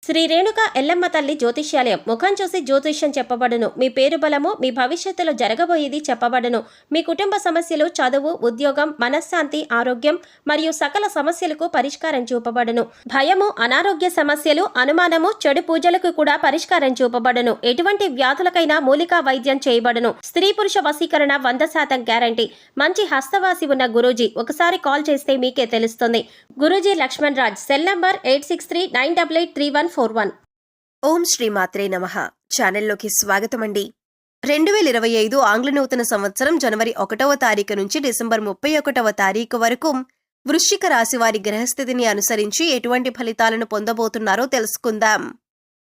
శ్రీ రేణుక ఎల్లమ్మ తల్లి జ్యోతిష్యాలయం. ముఖం చూసి జ్యోతిష్యం చెప్పబడును. మీ పేరు బలము, మీ భవిష్యత్తులో జరగబోయేది చెప్పబడును. మీ కుటుంబ సమస్యలు, చదువు, ఉద్యోగం, మనశ్శాంతి, ఆరోగ్యం మరియు సకల సమస్యలకు పరిష్కారం చూపబడును. భయము, అనారోగ్య సమస్యలు, అనుమానము, చెడు పూజలకు కూడా పరిష్కారం చూపబడును. ఎటువంటి వ్యాధులకైనా మూలికా వైద్యం చేయబడును. స్త్రీ పురుష వశీకరణ 100% గ్యారంటీ. మంచి హస్తవాసి ఉన్న గురూజీ. ఒకసారి కాల్ చేస్తే మీకే తెలుస్తుంది. గురూజీ లక్ష్మణ్ రాజ్. Cell number 8639883141. ఓం శ్రీ మాత్రే నమః. ఛానల్లోకి స్వాగతమండి. 2025 ఆంగ్ల నూతన సంవత్సరం జనవరి 1వ తారీఖు నుంచి డిసెంబర్ 31వ తారీఖు వరకు వృశ్చిక రాశి వారి గ్రహస్థితిని అనుసరించి ఎటువంటి ఫలితాలను పొందబోతున్నారో తెలుసుకుందాం.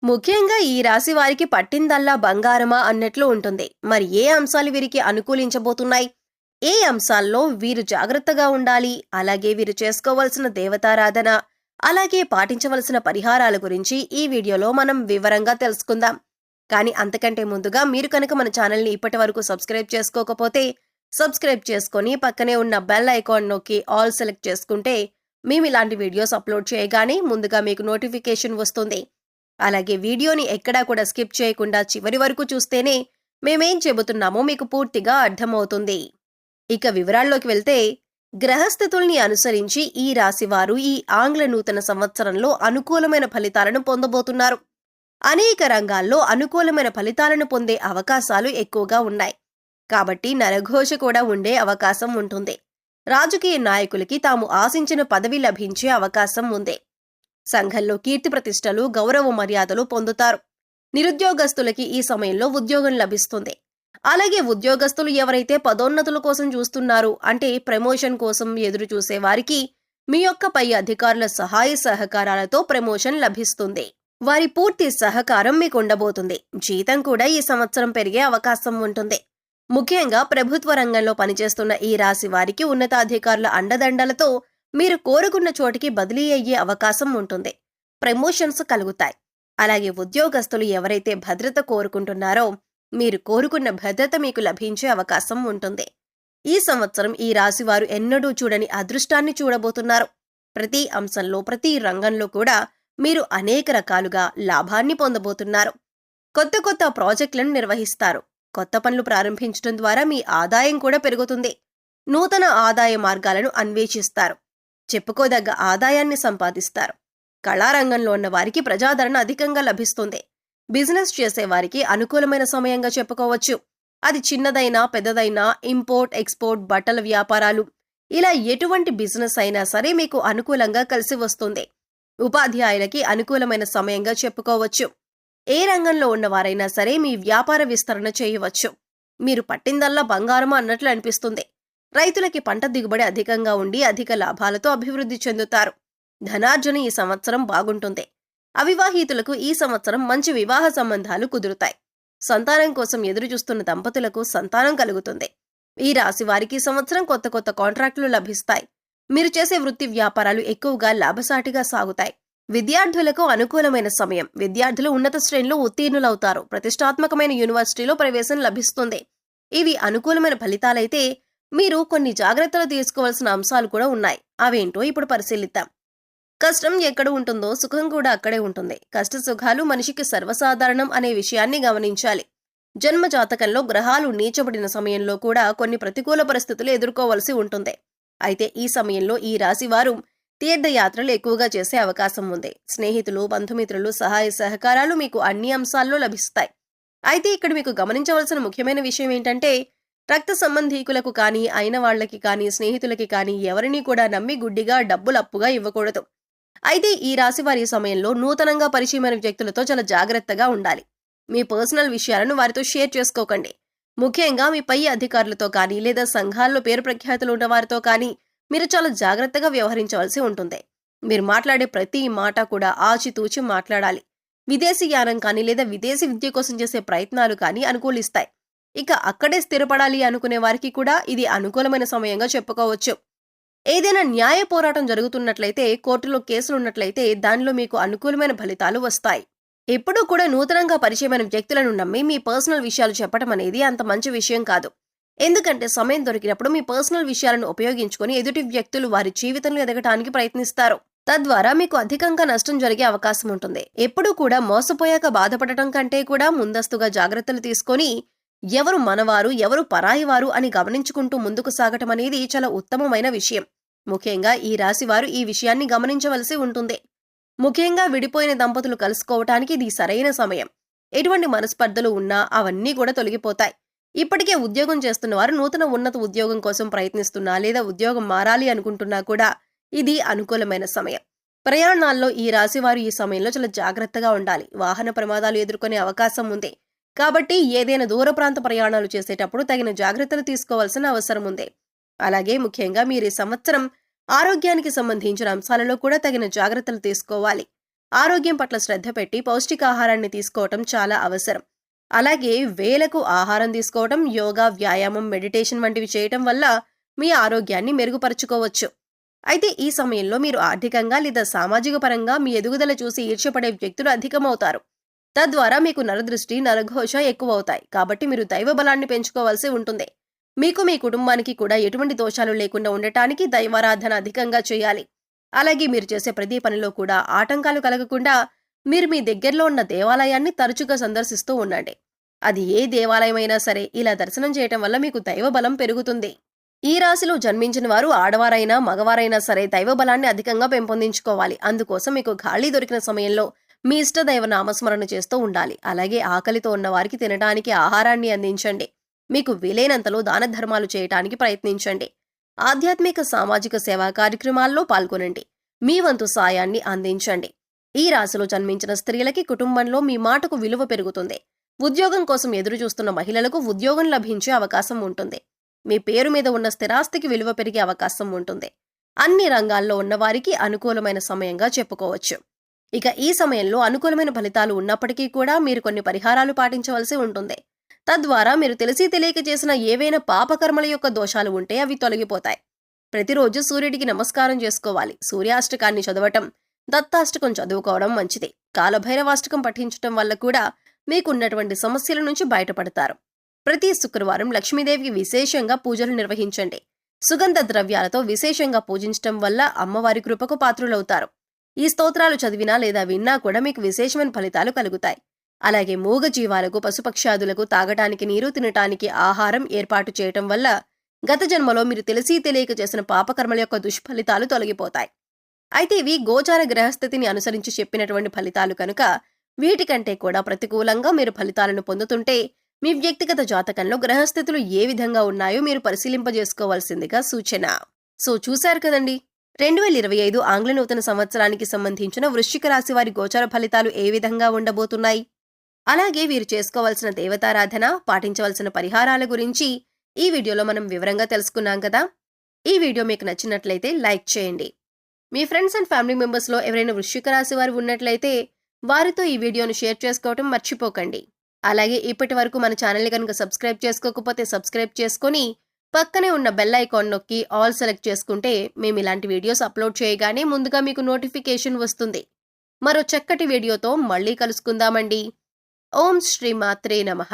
ముఖ్యంగా ఈ రాశి వారికి పట్టిందల్లా బంగారమా అన్నట్లు ఉంటుంది. మరి ఏ అంశాలు వీరికి అనుకూలించబోతున్నాయి, ఏ అంశాల్లో వీరు జాగ్రత్తగా ఉండాలి, అలాగే వీరు చేసుకోవలసిన దేవతారాధన, అలాగే పాటించవలసిన పరిహారాల గురించి ఈ వీడియోలో మనం వివరంగా తెలుసుకుందాం. కానీ అంతకంటే ముందుగా మీరు కనుక మన ఛానల్ని ఇప్పటి వరకు సబ్స్క్రైబ్ చేసుకోకపోతే సబ్స్క్రైబ్ చేసుకొని పక్కనే ఉన్న బెల్ ఐకాన్ నొక్కి ఆల్ సెలెక్ట్ చేసుకుంటే మేము ఇలాంటి వీడియోస్ అప్లోడ్ చేయగానే ముందుగా మీకు నోటిఫికేషన్ వస్తుంది. అలాగే వీడియోని ఎక్కడా కూడా స్కిప్ చేయకుండా చివరి వరకు చూస్తేనే మేమేం చెబుతున్నామో మీకు పూర్తిగా అర్థమవుతుంది. ఇక వివరాల్లోకి వెళ్తే, గ్రహస్థితుల్ని అనుసరించి ఈ రాశివారు ఈ ఆంగ్ల నూతన సంవత్సరంలో అనుకూలమైన ఫలితాలను పొందబోతున్నారు. అనేక రంగాల్లో అనుకూలమైన ఫలితాలను పొందే అవకాశాలు ఎక్కువగా ఉన్నాయి. కాబట్టి నరఘోష కూడా ఉండే అవకాశం ఉంటుంది. రాజకీయ నాయకులకి తాము ఆశించిన పదవి లభించే అవకాశం ఉంది. సంఘంలో కీర్తి ప్రతిష్టలు, గౌరవ మర్యాదలు పొందుతారు. నిరుద్యోగస్తులకి ఈ సమయంలో ఉద్యోగం లభిస్తుంది. అలాగే ఉద్యోగస్తులు ఎవరైతే పదోన్నతుల కోసం చూస్తున్నారు, అంటే ప్రమోషన్ కోసం ఎదురు చూసే వారికి మీ యొక్క పై అధికారుల సహాయ సహకారాలతో ప్రమోషన్ లభిస్తుంది. వారి పూర్తి సహకారం మీకు ఉండబోతుంది. జీతం కూడా ఈ సంవత్సరం పెరిగే అవకాశం ఉంటుంది. ముఖ్యంగా ప్రభుత్వ రంగంలో పనిచేస్తున్న ఈ రాశి వారికి ఉన్నతాధికారుల అండదండలతో మీరు కోరుకున్న చోటికి బదిలీ అయ్యే అవకాశం ఉంటుంది. ప్రమోషన్స్ కలుగుతాయి. అలాగే ఉద్యోగస్తులు ఎవరైతే భద్రత కోరుకుంటున్నారో మీరు కోరుకున్న భద్రత మీకు లభించే అవకాశం ఉంటుంది. ఈ సంవత్సరం ఈ రాశివారు ఎన్నడూ చూడని అదృష్టాన్ని చూడబోతున్నారు. ప్రతి అంశంలో, ప్రతి రంగంలో కూడా మీరు అనేక రకాలుగా లాభాన్ని పొందబోతున్నారు. కొత్త కొత్త ప్రాజెక్టులను నిర్వహిస్తారు. కొత్త పనులు ప్రారంభించడం ద్వారా మీ ఆదాయం కూడా పెరుగుతుంది. నూతన ఆదాయ మార్గాలను అన్వేషిస్తారు. చెప్పుకోదగ్గ ఆదాయాన్ని సంపాదిస్తారు. కళారంగంలో ఉన్న వారికి ప్రజాదరణ అధికంగా లభిస్తుంది. బిజినెస్ చేసేవారికి అనుకూలమైన సమయంగా చెప్పుకోవచ్చు. అది చిన్నదైనా పెద్దదైనా, ఇంపోర్ట్ ఎక్స్పోర్ట్, బట్టల వ్యాపారాలు, ఇలా ఎటువంటి బిజినెస్ అయినా సరే మీకు అనుకూలంగా కలిసి వస్తుంది. ఉపాధ్యాయులకి అనుకూలమైన సమయంగా చెప్పుకోవచ్చు. ఏ రంగంలో ఉన్నవారైనా సరే మీ వ్యాపార విస్తరణ చేయవచ్చు. మీరు పట్టిందల్లా బంగారమా అన్నట్లు అనిపిస్తుంది. రైతులకి పంట దిగుబడి అధికంగా ఉండి అధిక లాభాలతో అభివృద్ధి చెందుతారు. ధనార్జన ఈ సంవత్సరం బాగుంటుంది. అవివాహితులకు ఈ సంవత్సరం మంచి వివాహ సంబంధాలు కుదురుతాయి. సంతానం కోసం ఎదురుచూస్తున్న దంపతులకు సంతానం కలుగుతుంది. ఈ రాశి వారికి ఈ సంవత్సరం కొత్త కొత్త కాంట్రాక్టులు లభిస్తాయి. మీరు చేసే వృత్తి వ్యాపారాలు ఎక్కువగా లాభసాటిగా సాగుతాయి. విద్యార్థులకు అనుకూలమైన సమయం. విద్యార్థులు ఉన్నత శ్రేణిలో ఉత్తీర్ణులవుతారు. ప్రతిష్టాత్మకమైన యూనివర్సిటీలో ప్రవేశం లభిస్తుంది. ఇవి అనుకూలమైన ఫలితాలైతే మీరు కొన్ని జాగ్రత్తలు తీసుకోవాల్సిన అంశాలు కూడా ఉన్నాయి. అవేంటో ఇప్పుడు పరిశీలిద్దాం. కష్టం ఎక్కడ ఉంటుందో సుఖం కూడా అక్కడే ఉంటుంది. కష్ట సుఖాలు మనిషికి సర్వసాధారణం అనే విషయాన్ని గమనించాలి. జన్మ జాతకంలో గ్రహాలు నీచబడిన సమయంలో కూడా కొన్ని ప్రతికూల పరిస్థితులు ఎదుర్కోవలసి ఉంటుంది. అయితే ఈ సమయంలో ఈ రాశివారు తీర్థయాత్రలు ఎక్కువగా చేసే అవకాశం ఉంది. స్నేహితులు, బంధుమిత్రులు సహాయ సహకారాలు మీకు అన్ని అంశాల్లో లభిస్తాయి. అయితే ఇక్కడ మీకు గమనించవలసిన ముఖ్యమైన విషయం ఏంటంటే, రక్త సంబంధీకులకు కానీ, అయిన వాళ్లకి కానీ, స్నేహితులకి కానీ ఎవరినీ కూడా నమ్మి గుడ్డిగా డబ్బులు అప్పుగా ఇవ్వకూడదు. అయితే ఈ రాశి వారి సమయంలో నూతనంగా పరిచయమైన వ్యక్తులతో చాలా జాగ్రత్తగా ఉండాలి. మీ పర్సనల్ విషయాలను వారితో షేర్ చేసుకోకండి. ముఖ్యంగా మీ పై అధికారులతో కానీ, లేదా సంఘాల్లో పేరు ప్రఖ్యాతులు ఉన్న వారితో కానీ మీరు చాలా జాగ్రత్తగా వ్యవహరించవలసి ఉంటుంది. మీరు మాట్లాడే ప్రతి మాట కూడా ఆచితూచి మాట్లాడాలి. విదేశీ యానం కానీ, లేదా విదేశీ విద్య కోసం చేసే ప్రయత్నాలు కానీ అనుకూలిస్తాయి. ఇక అక్కడే స్థిరపడాలి అనుకునే వారికి కూడా ఇది అనుకూలమైన సమయంగా చెప్పుకోవచ్చు. ఏదైనా న్యాయ పోరాటం జరుగుతున్నట్లయితే, కోర్టులో కేసులున్నట్లయితే దానిలో మీకు అనుకూలమైన ఫలితాలు వస్తాయి. ఎప్పుడూ కూడా నూతనంగా పరిచయమైన వ్యక్తులను నమ్మి మీ పర్సనల్ విషయాలు చెప్పడం అనేది అంత మంచి విషయం కాదు. ఎందుకంటే సమయం దొరికినప్పుడు మీ పర్సనల్ విషయాలను ఉపయోగించుకొని ఎదుటి వ్యక్తులు వారి జీవితంలో ఎదగటానికి ప్రయత్నిస్తారు. తద్వారా మీకు అధికంగా నష్టం జరిగే అవకాశం ఉంటుంది. ఎప్పుడూ కూడా మోసపోయాక బాధపడటం కంటే కూడా ముందస్తుగా జాగ్రత్తలు తీసుకొని ఎవరు మనవారు, ఎవరు పరాయివారు అని గమనించుకుంటూ ముందుకు సాగటం అనేది చాలా ఉత్తమమైన విషయం. ముఖ్యంగా ఈ రాశి వారు ఈ విషయాన్ని గమనించవలసి ఉంటుంది. ముఖ్యంగా విడిపోయిన దంపతులు కలుసుకోవటానికి ఇది సరైన సమయం. ఎటువంటి మనస్పర్ధలు ఉన్నా అవన్నీ కూడా తొలగిపోతాయి. ఇప్పటికే ఉద్యోగం చేస్తున్న వారు నూతన ఉన్నత ఉద్యోగం కోసం ప్రయత్నిస్తున్నా లేదా ఉద్యోగం మారాలి అనుకుంటున్నా కూడా ఇది అనుకూలమైన సమయం. ప్రయాణాల్లో ఈ రాశి వారు ఈ సమయంలో చాలా జాగ్రత్తగా ఉండాలి. వాహన ప్రమాదాలు ఎదుర్కొనే అవకాశం ఉంది. కాబట్టి ఏదైనా దూర ప్రాంత ప్రయాణాలు చేసేటప్పుడు తగిన జాగ్రత్తలు తీసుకోవాల్సిన అవసరం ఉంది. అలాగే ముఖ్యంగా మీరు ఈ సంవత్సరం ఆరోగ్యానికి సంబంధించిన అంశాలలో కూడా తగిన జాగ్రత్తలు తీసుకోవాలి. ఆరోగ్యం పట్ల శ్రద్ధ పెట్టి పౌష్టికాహారాన్ని తీసుకోవటం చాలా అవసరం. అలాగే వేళకు ఆహారం తీసుకోవటం, యోగా, వ్యాయామం, మెడిటేషన్ వంటివి చేయటం వల్ల మీ ఆరోగ్యాన్ని మెరుగుపరుచుకోవచ్చు. అయితే ఈ సమయంలో మీరు ఆర్థికంగా లేదా సామాజిక పరంగా మీ ఎదుగుదల చూసి ఈర్ష్యపడే వ్యక్తులు అధికమవుతారు. తద్వారా మీకు నరదృష్టి, నరఘోష ఎక్కువవుతాయి. కాబట్టి మీరు దైవ బలాన్ని పెంచుకోవాల్సి ఉంటుంది. మీకు మీ కుటుంబానికి కూడా ఎటువంటి దోషాలు లేకుండా ఉండటానికి దైవారాధన అధికంగా చేయాలి. అలాగే మీరు చేసే ప్రతి పనిలో కూడా ఆటంకాలు కలగకుండా మీరు మీ దగ్గరలో ఉన్న దేవాలయాన్ని తరచుగా సందర్శిస్తూ ఉండండి. అది ఏ దేవాలయమైనా సరే ఇలా దర్శనం చేయటం వల్ల మీకు దైవ బలం పెరుగుతుంది. ఈ రాశిలో జన్మించిన వారు ఆడవారైనా మగవారైనా సరే దైవ బలాన్ని అధికంగా పెంపొందించుకోవాలి. అందుకోసం మీకు ఖాళీ దొరికిన సమయంలో మీ ఇష్టదైవ నామస్మరణ చేస్తూ ఉండాలి. అలాగే ఆకలితో ఉన్న వారికి తినడానికి ఆహారాన్ని అందించండి. మీకు వీలైనంతలో దాన ధర్మాలు చేయటానికి ప్రయత్నించండి. ఆధ్యాత్మిక సామాజిక సేవా కార్యక్రమాల్లో పాల్గొనండి. మీ వంతు సాయాన్ని అందించండి. ఈ రాశిలో జన్మించిన స్త్రీలకి కుటుంబంలో మీ మాటకు విలువ పెరుగుతుంది. ఉద్యోగం కోసం ఎదురు చూస్తున్న మహిళలకు ఉద్యోగం లభించే అవకాశం ఉంటుంది. మీ పేరు మీద ఉన్న స్థిరాస్తికి విలువ పెరిగే అవకాశం ఉంటుంది. అన్ని రంగాల్లో ఉన్నవారికి అనుకూలమైన సమయంగా చెప్పుకోవచ్చు. ఇక ఈ సమయంలో అనుకూలమైన ఫలితాలు ఉన్నప్పటికీ కూడా మీరు కొన్ని పరిహారాలు పాటించవలసి ఉంటుంది. తద్వారా మీరు తెలిసి తెలియక చేసిన ఏవైనా పాపకర్మల యొక్క దోషాలు ఉంటే అవి తొలగిపోతాయి. ప్రతిరోజు సూర్యుడికి నమస్కారం చేసుకోవాలి. సూర్యాష్టకాన్ని చదవటం, దత్తాష్టకం చదువుకోవడం మంచిది. కాలభైరవాష్టకం పఠించటం వల్ల కూడా మీకున్నటువంటి సమస్యల నుంచి బయటపడతారు. ప్రతి శుక్రవారం లక్ష్మీదేవికి విశేషంగా పూజలు నిర్వహించండి. సుగంధ ద్రవ్యాలతో విశేషంగా పూజించటం వల్ల అమ్మవారి కృపకు పాత్రులవుతారు. ఈ స్తోత్రాలు చదివినా లేదా విన్నా కూడా మీకు విశేషమైన ఫలితాలు కలుగుతాయి. అలాగే మూగ జీవాలకు, పశుపక్షాదులకు తాగటానికి నీరు, తినటానికి ఆహారం ఏర్పాటు చేయటం వల్ల గత జన్మలో మీరు తెలిసి తెలియక చేసిన పాపకర్మల యొక్క దుష్ఫలితాలు తొలగిపోతాయి. అయితే ఇవి గోచార గ్రహస్థితిని అనుసరించి చెప్పినటువంటి ఫలితాలు కనుక వీటికంటే కూడా ప్రతికూలంగా మీరు ఫలితాలను పొందుతుంటే మీ వ్యక్తిగత జాతకంలో గ్రహస్థితులు ఏ విధంగా ఉన్నాయో మీరు పరిశీలింపజేసుకోవాల్సిందిగా సూచన. చూశారు కదండి, 2025 ఆంగ్ల నూతన సంవత్సరానికి సంబంధించిన వృశ్చిక రాశి వారి గోచార ఫలితాలు ఏ విధంగా ఉండబోతున్నాయి. అలాగే వీరు చేసుకోవాల్సిన దేవతారాధన, పాటించవలసిన పరిహారాల గురించి ఈ వీడియోలో మనం వివరంగా తెలుసుకున్నాం కదా. ఈ వీడియో మీకు నచ్చినట్లయితే లైక్ చేయండి. మీ ఫ్రెండ్స్ అండ్ ఫ్యామిలీ మెంబర్స్లో ఎవరైనా వృశ్చిక రాశి వారు ఉన్నట్లయితే వారితో ఈ వీడియోను షేర్ చేసుకోవటం మర్చిపోకండి. అలాగే ఇప్పటి వరకు మన ఛానల్ని కనుక సబ్స్క్రైబ్ చేసుకోకపోతే సబ్స్క్రైబ్ చేసుకొని పక్కనే ఉన్న బెల్ ఐకాన్ నొక్కి ఆల్ సెలెక్ట్ చేసుకుంటే మేము ఇలాంటి వీడియోస్ అప్లోడ్ చేయగానే ముందుగా మీకు నోటిఫికేషన్ వస్తుంది. మరో చక్కటి వీడియోతో మళ్ళీ కలుసుకుందామండి. ఓం శ్రీ మాత్రే నమః.